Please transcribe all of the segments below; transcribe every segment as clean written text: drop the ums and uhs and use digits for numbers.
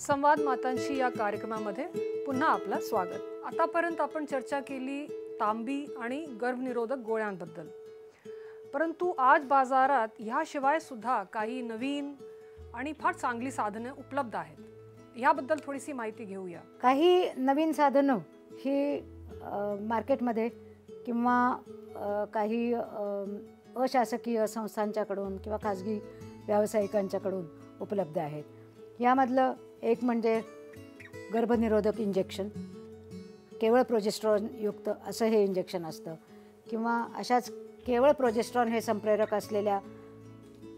संवाद मातांशी या कार्यक्रमामध्ये पुन्हा आपलं स्वागत। आतापर्यंत आपण चर्चा केली तांबी आणि गर्भनिरोधक गोळ्यांबद्दल, परंतु आज बाजारात ह्याशिवाय सुद्धा काही नवीन आणि फार चांगली साधने उपलब्ध आहेत। याबद्दल थोडीशी माहिती घेऊया। काही नवीन साधनं ही मार्केटमध्ये किंवा काही अशासकीय संस्थांच्याकडून किंवा खाजगी व्यावसायिकांच्याकडून उपलब्ध आहेत। यामधलं एक म्हणजे गर्भनिरोधक इंजेक्शन, केवळ प्रोजेस्टेरॉन युक्त असं हे इंजेक्शन असतं, किंवा अशाच केवळ प्रोजेस्टेरॉन हे संप्रेरक असलेल्या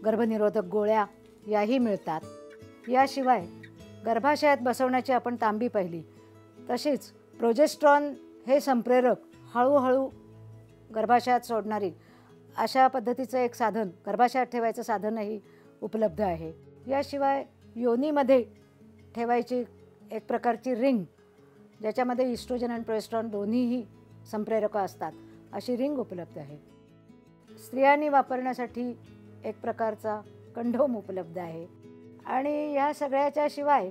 गर्भनिरोधक गोळ्या याही मिळतात। याशिवाय गर्भाशयात बसवण्याची आपण तांबी पाहिली, तशीच प्रोजेस्टेरॉन हे संप्रेरक हळूहळू गर्भाशयात सोडणारी अशा पद्धतीचं एक साधन, गर्भाशयात ठेवायचं साधनही उपलब्ध आहे। याशिवाय योनीमध्ये ठेवायची एक प्रकारची रिंग, ज्याच्यामध्ये इस्ट्रोजन आणि प्रोजेस्टेरॉन दोन्हीही संप्रेरक असतात, अशी रिंग उपलब्ध आहे। स्त्रियांनी वापरण्यासाठी एक प्रकारचा कंडोम उपलब्ध आहे। आणि या सगळ्याच्या शिवाय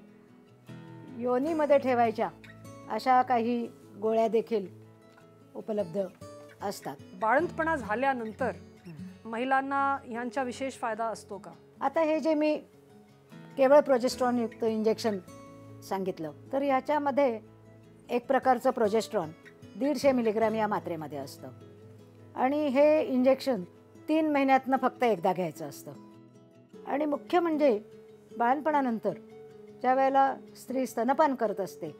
योनीमध्ये ठेवायच्या अशा काही गोळ्या देखील उपलब्ध असतात। बाळंतपणा झाल्यानंतर महिलांना यांचा विशेष फायदा असतो का? आता हे जे मी केवळ प्रोजेस्टेरॉन युक्त इंजेक्शन सांगितलं, तर याच्यामध्ये एक प्रकारचं प्रोजेस्टेरॉन 150 मिलीग्रॅम या मात्रेमध्ये असतं आणि हे इंजेक्शन 3 महिन्यातनं फक्त एकदा घ्यायचं असतं। आणि मुख्य म्हणजे बाळंतपणानंतर ज्या वेळेला स्त्री स्तनपान करत असते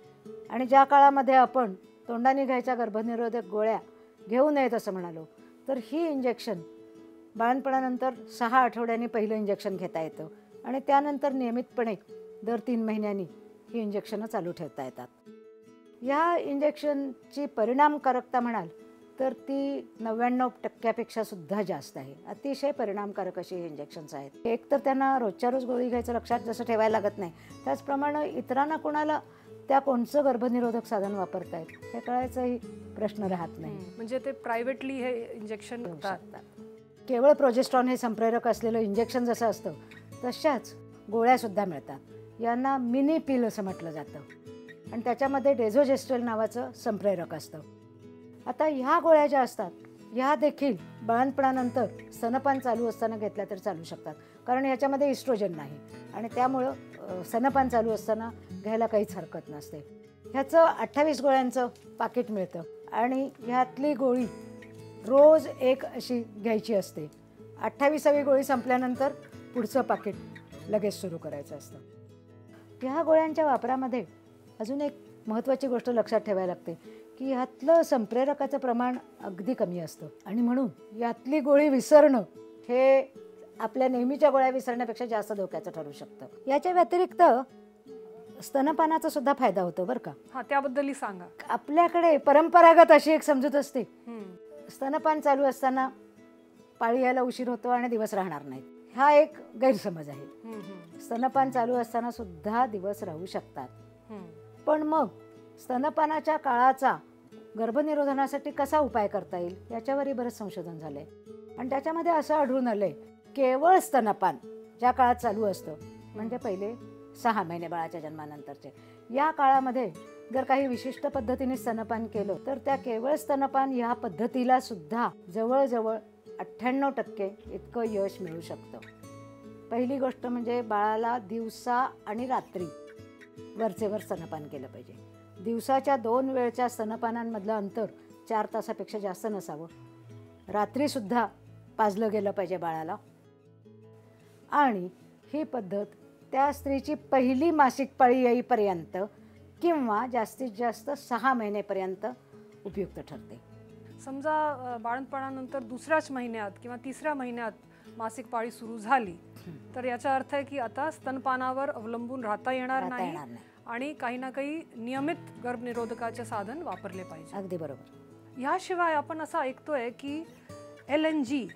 आणि ज्या काळामध्ये आपण तोंडाने घ्यायच्या गर्भनिरोधक गोळ्या घेऊ नयेत असं म्हणालो, तर ही इंजेक्शन बाळंतपणानंतर 6 आठवड्यांनी पहिलं इंजेक्शन घेता येतं आणि त्यानंतर नियमितपणे दर 3 महिन्यांनी ही इंजेक्शनं चालू ठेवता येतात। या इंजेक्शनची परिणामकारकता म्हणाल तर ती 99% सुद्धा जास्त आहे। अतिशय परिणामकारक अशी हे इंजेक्शन्स आहेत। एक तर त्यांना रोजच्या रोज गोळी घ्यायचं लक्षात जसं ठेवायला लागत नाही, त्याचप्रमाणे इतरांना कोणाला त्या कोणचं गर्भनिरोधक साधन वापरतायत हे कळायचाही प्रश्न राहत नाही। म्हणजे ते प्रायव्हेटली हे इंजेक्शन घेतात। केवळ प्रोजेस्टेरॉन हे संप्रेरक असलेलं इंजेक्शन जसं असतं तशाच गोळ्यासुद्धा मिळतात। यांना मिनी पिल असं म्हटलं जातं आणि त्याच्यामध्ये डेझोजेस्ट्रेल नावाचं संप्रेरक असतं। आता ह्या गोळ्या ज्या असतात ह्या देखील बाळंतपणानंतर स्तनपान चालू असताना घेतल्या तर चालू शकतात, कारण याच्यामध्ये इस्ट्रोजन नाही आणि त्यामुळं स्तनपान चालू असताना घ्यायला काहीच हरकत नसते। ह्याचं 28 गोळ्यांचं पाकिट मिळतं आणि ह्यातली गोळी रोज एक अशी घ्यायची असते। 28वी गोळी संपल्यानंतर पुढचं पाकिट लगेच सुरू करायचं असतं। ह्या गोळ्यांच्या वापरामध्ये अजून एक महत्त्वाची गोष्ट लक्षात ठेवायला लागते की ह्यातलं संप्रेरकाचं प्रमाण अगदी कमी असतं आणि म्हणून यातली गोळी विसरणं हे आपल्या नेहमीच्या गोळ्या विसरण्यापेक्षा जास्त धोक्याचं ठरू शकतं। याच्या व्यतिरिक्त स्तनपानाचा सुद्धा फायदा होतो बरं का। हां, त्याबद्दलही सांगा। आपल्याकडे परंपरागत अशी एक समजूत असते, स्तनपान चालू असताना पाळी यायला उशीर होतो आणि दिवस राहणार नाहीत। हा एक गैरसमज आहे। स्तनपान चालू असताना सुद्धा दिवस राहू शकतात, पण मग स्तनपानाच्या काळाचा गर्भनिरोधनासाठी कसा उपाय करता येईल याच्यावरही बरंच संशोधन झालंय आणि त्याच्यामध्ये असं आढळून आलंय केवळ स्तनपान ज्या काळात चालू असतं, म्हणजे पहिले 6 महिने बाळाच्या जन्मानंतरचे, या काळामध्ये जर काही विशिष्ट पद्धतीने स्तनपान केलं तर त्या केवळ स्तनपान ह्या पद्धतीला सुद्धा जवळजवळ 98% इतकं यश मिळू शकतं। पहिली गोष्ट म्हणजे बाळाला दिवसा आणि रात्री वरचेवर स्तनपान केलं पाहिजे। दिवसाच्या 2 वेळच्या स्तनपानांमधलं अंतर 4 तासापेक्षा जास्त नसावं। रात्रीसुद्धा पाजलं गेलं पाहिजे बाळाला आणि ही पद्धत त्या स्त्रीची पहिली मासिक पाळी येईपर्यंत किंवा जास्तीत जास्त 6 महिनेपर्यंत उपयुक्त ठरते। समजा बाळंतपणानंतर दुसऱ्याच महिन्यात किंवा तिसऱ्या महिन्यात मासिक पाळी सुरू झाली तर याचा अर्थ आहे की आता स्तनपानावर अवलंबून राहता येणार नाही आणि काही ना काही नियमित गर्भनिरोधकाचे साधन वापरले पाहिजे। अगदी बरोबर। याशिवाय आपण असं ऐकतोय की LNG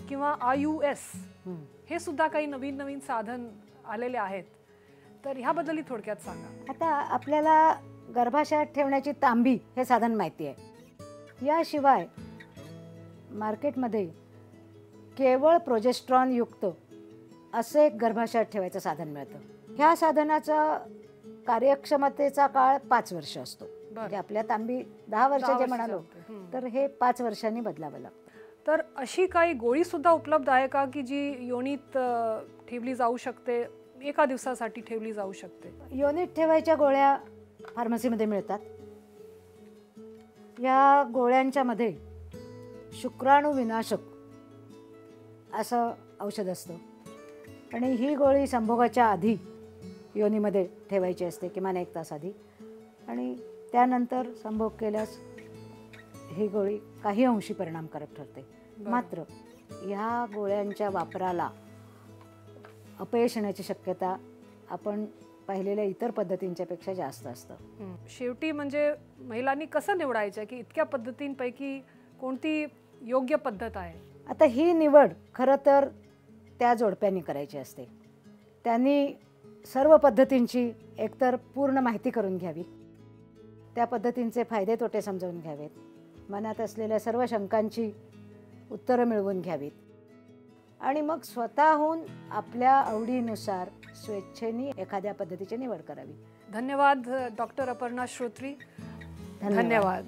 किंवा IUS हे सुद्धा काही नवीन नवीन साधन आलेले आहेत, तर ह्याबद्दलही थोडक्यात सांगा। आता आपल्याला गर्भाशयात ठेवण्याची तांबी हे साधन माहिती आहे। याशिवाय मार्केटमध्ये केवळ प्रोजेस्टेरॉन युक्त असे एक गर्भाशयात ठेवायचं साधन मिळतं। ह्या साधनाचा कार्यक्षमतेचा काळ 5 वर्ष असतो. म्हणजे आपल्या तांबी 10 वर्षाचे वर्षाचे म्हणालो होते. तर हे 5 वर्षांनी बदलावं लागतं. तर अशी काही गोळी सुद्धा उपलब्ध आहे का की जी योनीत ठेवली जाऊ शकते, एका दिवसासाठी ठेवली जाऊ शकते? योनीत ठेवायच्या गोळ्या फार्मसीमध्ये मिळतात. या गोळ्यांच्या मध्ये शुक्राणू विनाशक असं औषध असतं आणि ही गोळी संभोगाच्या आधी योनीमध्ये ठेवायची असते, किमान 1 तास आधी. आणि त्यानंतर संभोग केल्यास ही गोळी काही अंशी परिणामकारक ठरते. मात्र ह्या गोळ्यांच्या वापराला अपयश येण्याची शक्यता आपण पाहिलेल्या इतर पद्धतींच्या पेक्षा जास्त असतं. शेवटी म्हणजे महिलांनी कसं निवडायचं की इतक्या पद्धतींपैकी कोणती योग्य पद्धत आहे? आता ही निवड खरं तर त्या जोडप्यांनी करायची असते. त्यांनी सर्व पद्धतींची एकतर पूर्ण माहिती करून घ्यावी, त्या पद्धतींचे फायदे तोटे समजावून घ्यावेत, मनात असलेल्या सर्व शंकांची उत्तरं मिळवून घ्यावीत आणि मग स्वतःहून आपल्या आवडीनुसार स्वेच्छेने एखाद्या पद्धतीची निवड करावी. धन्यवाद डॉक्टर अपर्णा श्रोत्री. धन्यवाद. धन्यवाद.